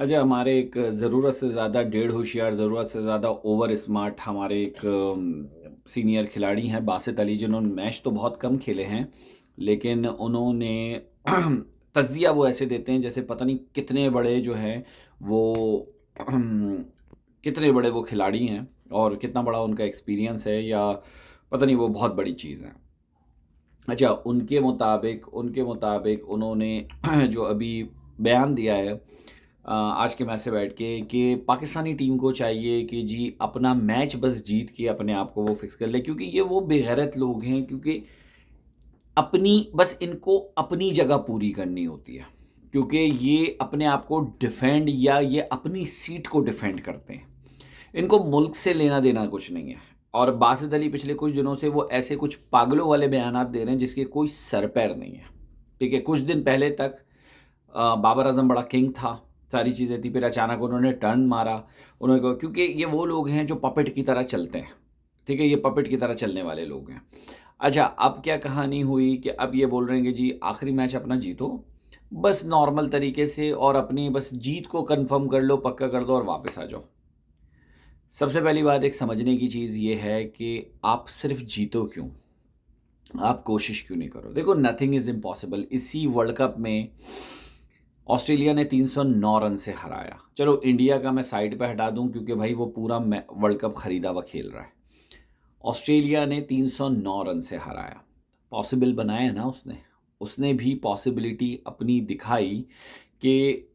अच्छा, हमारे एक ज़रूरत से ज़्यादा डेढ़ होशियार, ज़रूरत से ज़्यादा ओवर स्मार्ट हमारे एक सीनियर खिलाड़ी हैं बासित अली, जिन्होंने मैच तो बहुत कम खेले हैं, लेकिन उन्होंने तज़िया वो ऐसे देते हैं जैसे पता नहीं कितने बड़े जो हैं वो कितने बड़े वो खिलाड़ी हैं और कितना बड़ा उनका एक्सपीरियंस है, या पता नहीं वो बहुत बड़ी चीज़ है। अच्छा, उनके मुताबिक उन्होंने जो अभी बयान दिया है आज के मैच से बैठ के कि पाकिस्तानी टीम को चाहिए कि जी अपना मैच बस जीत के अपने आप को वो फिक्स कर ले, क्योंकि ये वो बेगैरत लोग हैं, क्योंकि अपनी बस इनको अपनी जगह पूरी करनी होती है, क्योंकि ये अपने आप को डिफेंड या ये अपनी सीट को डिफेंड करते हैं। इनको मुल्क से लेना देना कुछ नहीं है। और बासित अली पिछले कुछ दिनों से वो ऐसे कुछ पागलों वाले बयानात दे रहे हैं जिसके कोई सर पैर नहीं है। ठीक है, कुछ दिन पहले तक बाबर आजम बड़ा किंग था, सारी चीज़ें थी, फिर अचानक उन्होंने टर्न मारा। उन्होंने कहा क्योंकि ये वो लोग हैं जो पपेट की तरह चलते हैं। ठीक है, ये पपेट की तरह चलने वाले लोग हैं। अच्छा, अब क्या कहानी हुई कि अब ये बोल रहे हैं कि जी आखिरी मैच अपना जीतो, बस नॉर्मल तरीके से, और अपनी बस जीत को कंफर्म कर लो, पक्का कर दो और वापस आ जाओ। सबसे पहली बात एक समझने की चीज़ ये है कि आप सिर्फ जीतो क्यों, आप कोशिश क्यों नहीं करो। देखो, नथिंग इज़ इम्पॉसिबल। इसी वर्ल्ड कप में ऑस्ट्रेलिया ने 309 रन से हराया। चलो इंडिया का मैं साइड पे हटा दूं, क्योंकि भाई वो पूरा वर्ल्ड कप खरीदा हुआ खेल रहा है। ऑस्ट्रेलिया ने 309 रन से हराया, पॉसिबल बनाया ना उसने। उसने भी पॉसिबिलिटी अपनी दिखाई कि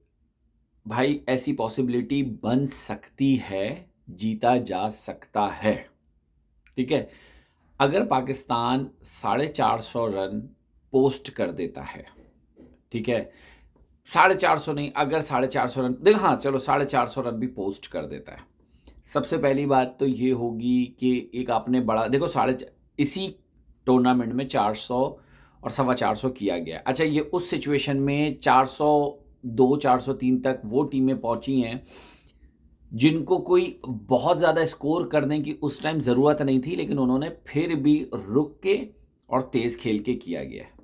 भाई ऐसी पॉसिबिलिटी बन सकती है, जीता जा सकता है। ठीक है, अगर पाकिस्तान 450 रन पोस्ट कर देता है, ठीक है, 450 नहीं, अगर 450 रन देख, हाँ चलो 450 रन भी पोस्ट कर देता है, सबसे पहली बात तो ये होगी कि एक आपने बड़ा देखो इसी टूर्नामेंट में 400 और 450 किया गया। अच्छा, ये उस सिचुएशन में 402 403 तक वो टीमें पहुंची हैं जिनको कोई बहुत ज़्यादा स्कोर करने की उस टाइम ज़रूरत नहीं थी, लेकिन उन्होंने फिर भी रुक के और तेज़ खेल के किया गया है।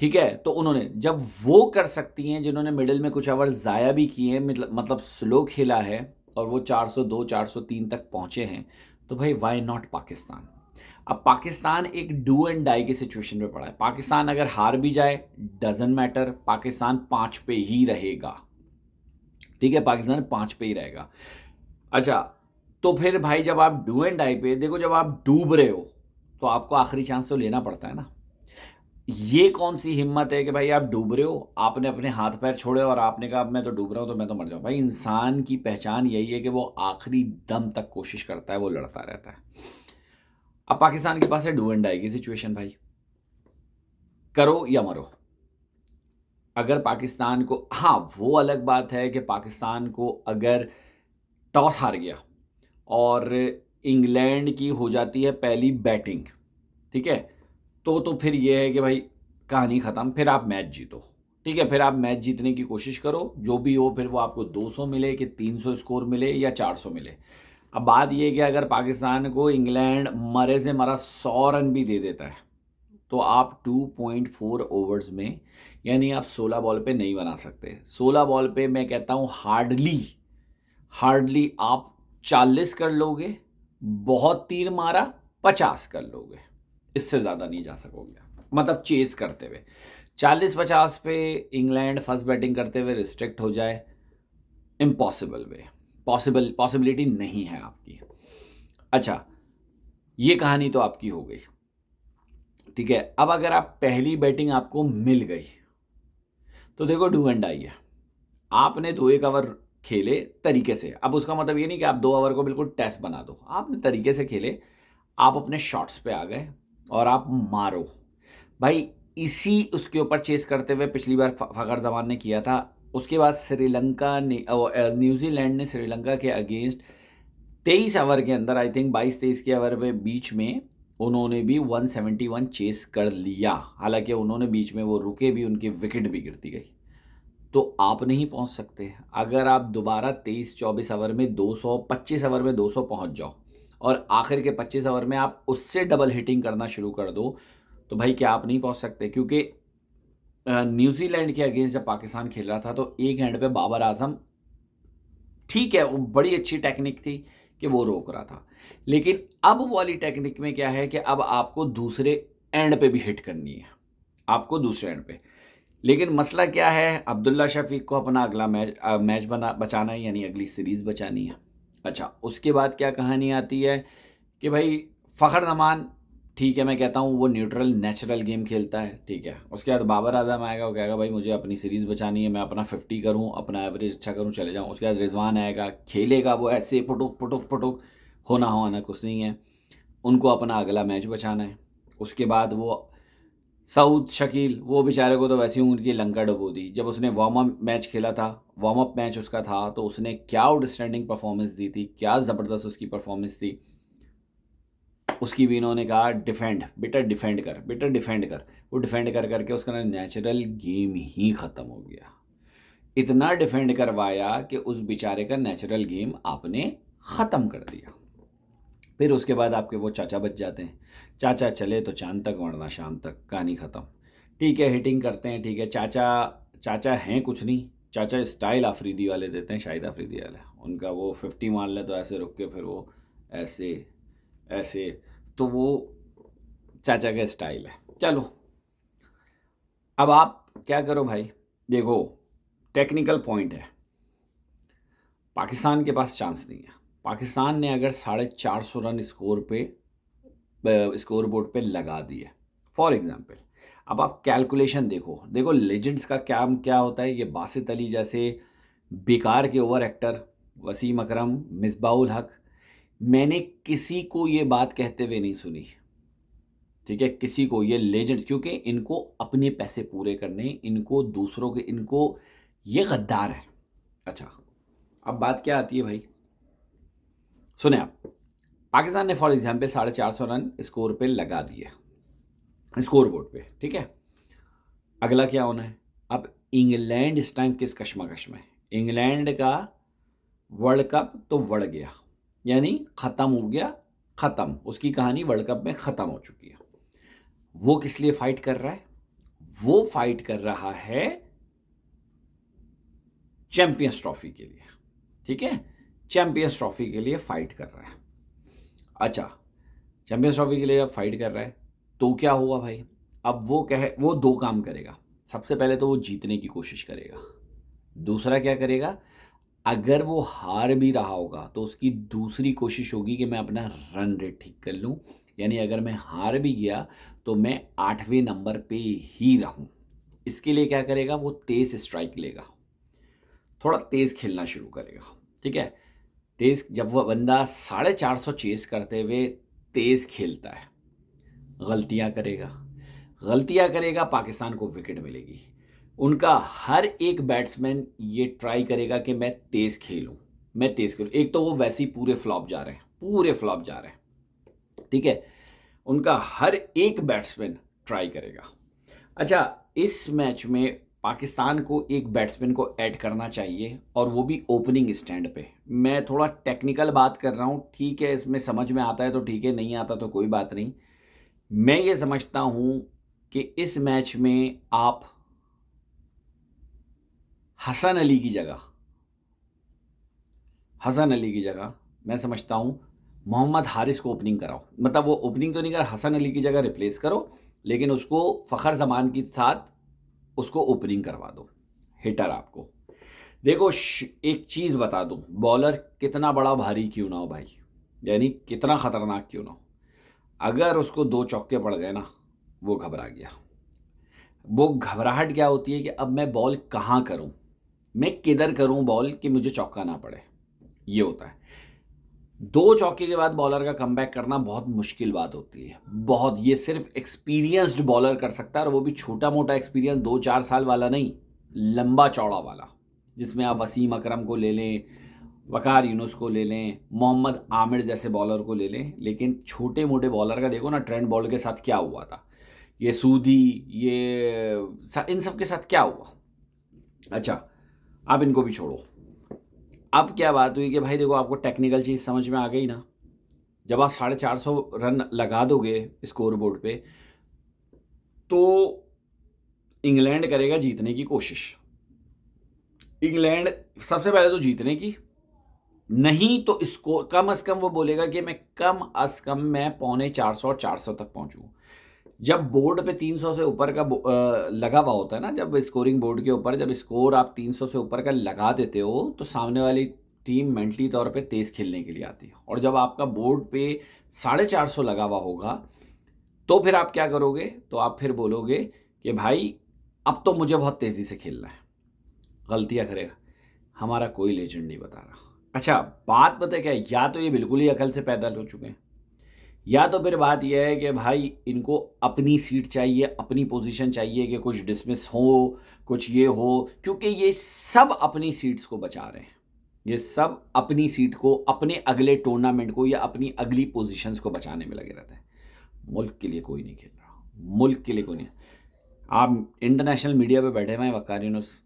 ठीक है, तो उन्होंने जब वो कर सकती हैं जिन्होंने मिडिल में कुछ ओवर ज़ाया भी किए हैं, मतलब स्लो खेला है, और वो 402 403 तक पहुंचे हैं, तो भाई वाई नॉट पाकिस्तान। अब पाकिस्तान एक डू एंड डाई की सिचुएशन में पड़ा है। पाकिस्तान अगर हार भी जाए डजेंट मैटर, पाकिस्तान 5 पे ही रहेगा। ठीक है, पाकिस्तान 5 पे ही रहेगा। अच्छा, तो फिर भाई जब आप डू एंड डाई पे देखो, जब आप डूब रहे हो तो आपको आखिरी चांस तो लेना पड़ता है ना। ये कौन सी हिम्मत है कि भाई आप डूब रहे हो, आपने अपने हाथ पैर छोड़े और आपने कहा अब मैं तो डूब रहा हूं तो मैं तो मर जाऊं। भाई इंसान की पहचान यही है कि वो आखिरी दम तक कोशिश करता है, वो लड़ता रहता है। अब पाकिस्तान के पास है डू एंड डाई की सिचुएशन, भाई करो या मरो। अगर पाकिस्तान को, हाँ वो अलग बात है कि पाकिस्तान को अगर टॉस हार गया और इंग्लैंड की हो जाती है पहली बैटिंग, ठीक है, तो फिर ये है कि भाई कहानी ख़त्म, फिर आप मैच जीतो। ठीक है, फिर आप मैच जीतने की कोशिश करो, जो भी हो, फिर वो आपको 200 मिले कि 300 स्कोर मिले या 400 मिले। अब बात ये है कि अगर पाकिस्तान को इंग्लैंड मरे से मरा 100 रन भी दे देता है, तो आप 2.4 ओवर्स में, यानी आप 16 बॉल पे नहीं बना सकते। 16 बॉल पे मैं कहता हूँ हार्डली हार्डली आप 40 कर लोगे, बहुत तीर मारा 50 कर लोगे, इससे ज़्यादा नहीं जा सकोगे, मतलब चेस करते हुए 40-50 पे इंग्लैंड फर्स्ट बैटिंग करते हुए रिस्ट्रिक्ट हो जाए, इम्पॉसिबल वे, पॉसिबिलिटी नहीं है आपकी। अच्छा, ये कहानी तो आपकी हो गई। ठीक है, अब अगर आप पहली बैटिंग आपको मिल गई तो देखो डू एंड डाई है। आपने दो एक ओवर खेले तरीके से, अब उसका मतलब ये नहीं कि आप 2 ओवर को बिल्कुल टेस्ट बना दो, आपने तरीके से खेले, आप अपने शॉट्स पे आ गए और आप मारो। भाई इसी उसके ऊपर चेस करते हुए पिछली बार फ़खर जमान ने किया था। उसके बाद श्रीलंका ने न्यूजीलैंड ने श्रीलंका के अगेंस्ट 23 ओवर के अंदर, आई थिंक 22-23 के ओवर के बीच में उन्होंने भी 171 चेस कर लिया। हालांकि उन्होंने बीच में वो रुके भी, उनकी विकेट भी गिरती गई। तो आप नहीं पहुंच सकते। अगर आप दोबारा 23-24 ओवर में 200, 25 ओवर में 200 पहुंच जाओ और आखिर के 25 ओवर में आप उससे डबल हिटिंग करना शुरू कर दो, तो भाई क्या आप नहीं पहुंच सकते? क्योंकि न्यूजीलैंड के अगेंस्ट जब पाकिस्तान खेल रहा था तो एक एंड पे बाबर आजम ठीक है, वो बड़ी अच्छी टेक्निक थी कि वो रोक रहा था। लेकिन अब वाली टेक्निक में क्या है कि अब आपको दूसरे एंड पे भी हिट करनी है, आपको दूसरे एंड पे। लेकिन मसला क्या है, अब्दुल्ला शफ़ीक को अपना अगला मैच बचाना है, यानी अगली सीरीज़ बचानी है। अच्छा, उसके बाद क्या कहानी आती है कि भाई फ़खर जमान, ठीक है, मैं कहता हूँ वो न्यूट्रल नेचुरल गेम खेलता है, ठीक है। उसके बाद बाबर आज़म आएगा, वो कहेगा भाई मुझे अपनी सीरीज़ बचानी है, मैं अपना 50 करूँ, अपना एवरेज अच्छा करूँ, चले जाऊँ। उसके बाद रिजवान आएगा, खेलेगा वो ऐसे पुटुक पुटुक पुटुक, होना होना कुछ नहीं है, उनको अपना अगला मैच बचाना है। उसके बाद वो सऊद शकील, वो बेचारे को तो वैसे ही उनकी लंका डुबो दी। जब उसने वार्म अप मैच खेला था, वार्म अप मैच उसका था, तो उसने क्या आउटस्टैंडिंग परफॉर्मेंस दी थी, क्या ज़बरदस्त उसकी परफॉर्मेंस थी। उसकी भी इन्होंने कहा डिफेंड बेटा, डिफेंड कर बेटा, डिफेंड कर। वो डिफेंड कर करके उसका नेचुरल गेम ही ख़त्म हो गया। इतना डिफेंड करवाया कि उस बेचारे का नेचुरल गेम आपने ख़त्म कर दिया। फिर उसके बाद आपके वो चाचा बच जाते हैं, चाचा चले तो चांद तक वरना शाम तक, कहानी ख़त्म। ठीक है, हिटिंग करते हैं, ठीक है, चाचा चाचा हैं कुछ नहीं, चाचा स्टाइल आफरीदी वाले देते हैं, शाहिद आफरीदी वाले। उनका वो 50 मार ले तो ऐसे रुक के फिर वो ऐसे ऐसे, तो वो चाचा का स्टाइल है। चलो, अब आप क्या करो भाई, देखो टेक्निकल पॉइंट है, पाकिस्तान के पास चांस नहीं है। पाकिस्तान ने अगर 450 रन स्कोर बोर्ड पे लगा दिए फॉर एग्जांपल, अब आप कैलकुलेशन देखो, देखो लेजेंड्स का क्या क्या होता है। ये बासित अली जैसे बेकार के ओवर एक्टर, वसीम अकरम, मिसबाउल हक, मैंने किसी को ये बात कहते हुए नहीं सुनी, ठीक है, किसी को। ये लेजेंड्स, क्योंकि इनको अपने पैसे पूरे करने, इनको दूसरों के, इनको, ये गद्दार है। अच्छा, अब बात क्या आती है भाई, सुने आप, पाकिस्तान ने फॉर एग्जाम्पल 450 रन स्कोर पे लगा दिए, स्कोर बोर्ड पे, ठीक है। अगला क्या होना है, अब इंग्लैंड इस टाइम किस कश्मकश में, इंग्लैंड का वर्ल्ड कप तो बढ़ गया, यानी ख़त्म हो गया, ख़त्म, उसकी कहानी वर्ल्ड कप में ख़त्म हो चुकी है। वो किस लिए फाइट कर रहा है, वो फाइट कर रहा है चैंपियंस ट्रॉफी के लिए, ठीक है, चैंपियंस ट्रॉफी के लिए फाइट कर रहा है। अच्छा, चैंपियंस ट्रॉफी के लिए अब फाइट कर रहा है, तो क्या हुआ भाई, अब वो दो काम करेगा। सबसे पहले तो वो जीतने की कोशिश करेगा, दूसरा क्या करेगा, अगर वो हार भी रहा होगा तो उसकी दूसरी कोशिश होगी कि मैं अपना रन रेट ठीक कर लूँ, यानी अगर मैं हार भी गया तो मैं 8वें नंबर पे ही रहूँ। इसके लिए क्या करेगा, वो तेज़ स्ट्राइक लेगा, थोड़ा तेज़ खेलना शुरू करेगा, ठीक है। तेज़, जब वह बंदा 450 चेस करते हुए तेज़ खेलता है, गलतियां करेगा, गलतियां करेगा, पाकिस्तान को विकेट मिलेगी। उनका हर एक बैट्समैन ये ट्राई करेगा कि मैं तेज़ खेलूं, मैं तेज़ खेलूं। एक तो वो वैसे ही पूरे फ्लॉप जा रहे हैं, पूरे फ्लॉप जा रहे हैं, ठीक है। उनका हर एक बैट्समैन ट्राई करेगा। अच्छा, इस मैच में पाकिस्तान को एक बैट्समैन को ऐड करना चाहिए, और वो भी ओपनिंग स्टैंड पे। मैं थोड़ा टेक्निकल बात कर रहा हूँ, ठीक है, इसमें समझ में आता है तो ठीक है, नहीं आता तो कोई बात नहीं। मैं ये समझता हूँ कि इस मैच में आप हसन अली की जगह, मैं समझता हूँ मोहम्मद हारिस को ओपनिंग कराओ। मतलब वो ओपनिंग तो नहीं कर, हसन अली की जगह रिप्लेस करो, लेकिन उसको फ़खर जमान के साथ उसको ओपनिंग करवा दो, हिटर आपको। देखो एक चीज़ बता दूं, बॉलर कितना बड़ा भारी क्यों ना हो भाई, यानी कितना ख़तरनाक क्यों ना हो, अगर उसको 2 चौके पड़ गए ना, वो घबरा गया। वो घबराहट क्या होती है कि अब मैं बॉल कहाँ करूं, मैं किधर करूं बॉल कि मुझे चौका ना पड़े, ये होता है। 2 चौके के बाद बॉलर का कमबैक करना बहुत मुश्किल बात होती है, बहुत। ये सिर्फ एक्सपीरियंस्ड बॉलर कर सकता है, और वो भी छोटा मोटा एक्सपीरियंस, 2-4 साल वाला नहीं, लंबा चौड़ा वाला, जिसमें आप वसीम अकरम को ले लें, वकार यूनुस को ले लें, मोहम्मद आमिर जैसे बॉलर को ले लें। लेकिन छोटे मोटे बॉलर का देखो ना, ट्रेंट बॉल्ट के साथ क्या हुआ था, ये सूदी, ये इन सब के साथ क्या हुआ। अच्छा, आप इनको भी छोड़ो। अब क्या बात हुई कि भाई देखो, आपको टेक्निकल चीज़ समझ में आ गई ना, जब आप 450 रन लगा दोगे स्कोर बोर्ड पे, तो इंग्लैंड करेगा जीतने की कोशिश। इंग्लैंड सबसे पहले तो जीतने की, नहीं तो स्कोर कम से कम वो बोलेगा कि मैं कम अज़ कम मैं पौने 400 और 400 तक पहुँचूँ। जब बोर्ड पे 300 से ऊपर का लगा हुआ होता है ना, जब स्कोरिंग बोर्ड के ऊपर जब स्कोर आप 300 से ऊपर का लगा देते हो, तो सामने वाली टीम मेंटली तौर पे तेज़ खेलने के लिए आती है। और जब आपका बोर्ड पे 450 लगा हुआ होगा, तो फिर आप क्या करोगे? तो आप फिर बोलोगे कि भाई अब तो मुझे बहुत तेज़ी से खेलना है। गलतियाँ करेगा। हमारा कोई लेजेंड नहीं बता रहा। अच्छा, बात पता है क्या है? या तो ये बिल्कुल ही अकल से पैदा हो चुके हैं, या तो फिर बात ये है कि भाई इनको अपनी सीट चाहिए, अपनी पोजीशन चाहिए कि कुछ डिसमिस हो, कुछ ये हो, क्योंकि ये सब अपनी सीट्स को बचा रहे हैं। ये सब अपनी सीट को, अपने अगले टूर्नामेंट को या अपनी अगली पोजीशंस को बचाने में लगे रहते हैं। मुल्क के लिए कोई नहीं खेल रहा, मुल्क के लिए कोई नहीं। आप इंटरनेशनल मीडिया पे बैठे हुए हैं वक़ार यूनुस,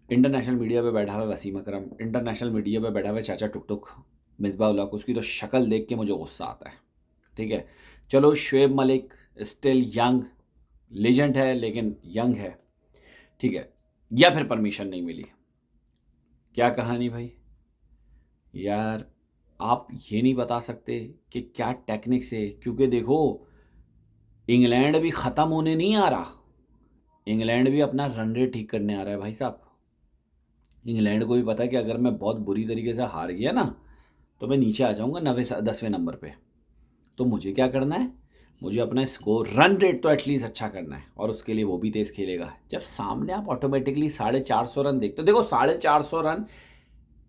इंटरनेशनल मीडिया पे बैठा हुआ है वसीम अकरम, इंटरनेशनल मीडिया पे बैठा हुआ है चाचा टुक टुक, मिसबाह उल हक, उसकी तो शक्ल देख के मुझे गुस्सा आता है। ठीक है, चलो Shoaib Malik still young, legend है लेकिन यंग है, ठीक है, या फिर परमिशन नहीं मिली। क्या कहानी भाई? यार आप ये नहीं बता सकते कि क्या टेक्निक्स है, क्योंकि देखो इंग्लैंड भी ख़त्म होने नहीं आ रहा, इंग्लैंड भी अपना रन रेट ठीक करने आ रहा है भाई साहब। इंग्लैंड को भी पता है कि अगर मैं बहुत बुरी तरीके से हार गया ना, तो मैं नीचे आ जाऊंगा 10वें नंबर पे। तो मुझे क्या करना है? मुझे अपना स्कोर रन रेट तो एटलीस्ट अच्छा करना है, और उसके लिए वो भी तेज़ खेलेगा। जब सामने आप ऑटोमेटिकली 450 रन देखते हो, देखो 450 रन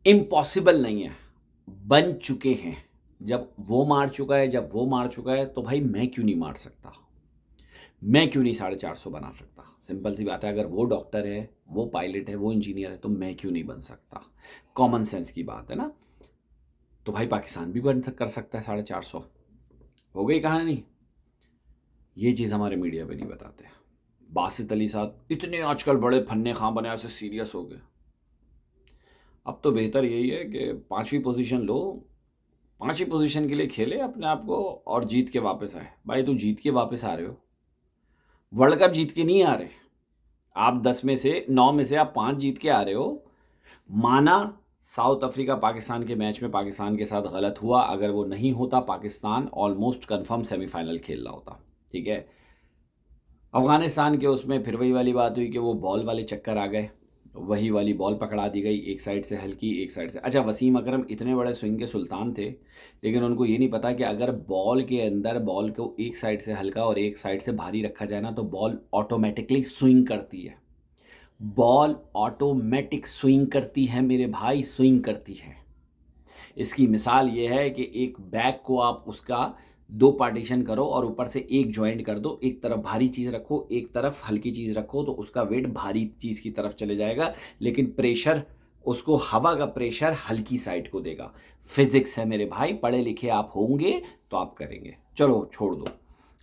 इम्पॉसिबल नहीं है, बन चुके हैं। जब वो मार चुका है, जब वो मार चुका है, तो भाई मैं क्यों नहीं मार सकता? मैं क्यों नहीं 450 बना सकता? सिंपल सी बात है, अगर वो डॉक्टर है, वो पायलट है, वो इंजीनियर है, तो मैं क्यों नहीं बन सकता? कॉमन सेंस की बात है ना। तो भाई पाकिस्तान भी कर सकता है 450। हो गई कहानी। ये चीज़ हमारे मीडिया पे नहीं बताते। बासित अली साहब इतने आजकल बड़े फन्ने खां बने, ऐसे सीरियस हो गए। अब तो बेहतर यही है कि 5वीं पोजीशन लो, 5वीं पोजीशन के लिए खेले अपने आप को और जीत के वापस आए। भाई तू जीत के वापस आ रहे हो, वर्ल्ड कप जीत के नहीं आ रहे। आप 10 में से 9 में से आप 5 जीत के आ रहे हो। माना साउथ अफ्रीका पाकिस्तान के मैच में पाकिस्तान के साथ गलत हुआ, अगर वो नहीं होता पाकिस्तान ऑलमोस्ट कंफर्म सेमीफाइनल खेल रहा होता। ठीक है, अफगानिस्तान के उसमें फिर वही वाली बात हुई कि वो बॉल वाले चक्कर आ गए, वही वाली बॉल पकड़ा दी गई, एक साइड से हल्की एक साइड से। अच्छा, वसीम अकरम इतने बड़े स्विंग के सुल्तान थे, लेकिन उनको ये नहीं पता कि अगर बॉल के अंदर बॉल को एक साइड से हल्का और एक साइड से भारी रखा जाए ना, तो बॉल ऑटोमेटिकली स्विंग करती है। बॉल ऑटोमेटिक स्विंग करती है मेरे भाई, स्विंग करती है। इसकी मिसाल ये है कि एक बैग को आप उसका 2 पार्टीशन करो और ऊपर से एक जॉइंट कर दो, एक तरफ भारी चीज़ रखो, एक तरफ हल्की चीज़ रखो, तो उसका वेट भारी चीज़ की तरफ चले जाएगा, लेकिन प्रेशर उसको, हवा का प्रेशर हल्की साइड को देगा। फिजिक्स है मेरे भाई, पढ़े लिखे आप होंगे तो आप करेंगे। चलो छोड़ दो,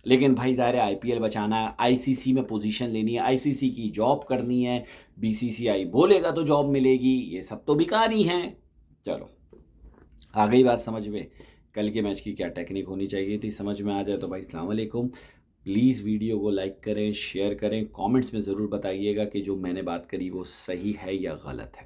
लेकिन भाई ज़ाहिर है आईपीएल बचाना है, आईसीसी में पोजीशन लेनी है, आईसीसी की जॉब करनी है, बीसीसीआई बोलेगा तो जॉब मिलेगी, ये सब तो बेकार ही हैं। चलो आ गई बात समझ में, कल के मैच की क्या टेक्निक होनी चाहिए थी, समझ में आ जाए तो भाई अस्सलाम वालेकुम। प्लीज़ वीडियो को लाइक करें, शेयर करें, कमेंट्स में ज़रूर बताइएगा कि जो मैंने बात करी वो सही है या गलत है।